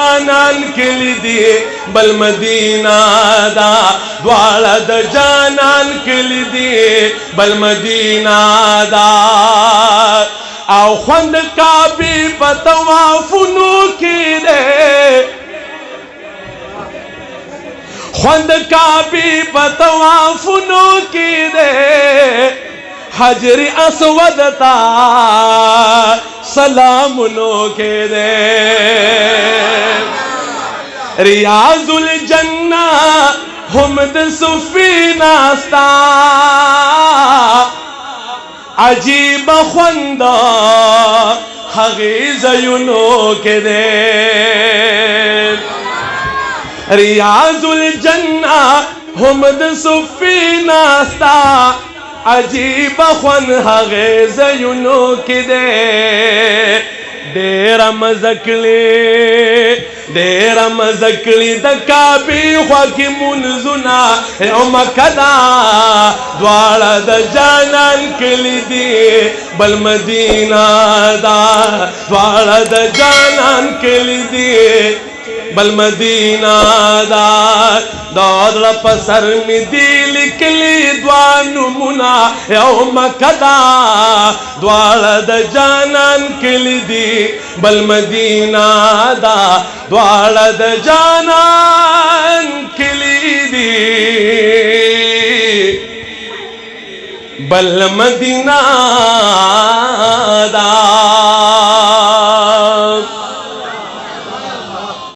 جانان کلی دی بل مدینہ دا دواړه د جانان کلی دی بل مدینہ دا او خوند کعبه په طوافونو کې دی خوند کعبه په طوافونو کې دی حجر اسود تا سلامونو کې دی ریاض الجنہ هم د سفینا ستا عجیب خوند هغې ځایونو کې دی ریاض الجنہ هم د سفینا ستا عجیب خوند هغې ځایونو کې دی ډېره مزه کړې د کعبې خوا کې مونځونه او مکه دا دواړه د جانان کلي دي بل مدینه دا دواړه د جانان کلي دي بل مدینہ دا دور پسر می دی لکلی دوانو منا یو مکہ دا دوار د جانان کلی دی بل مدینہ دا دوار د جانان کلی دی بل مدینہ دا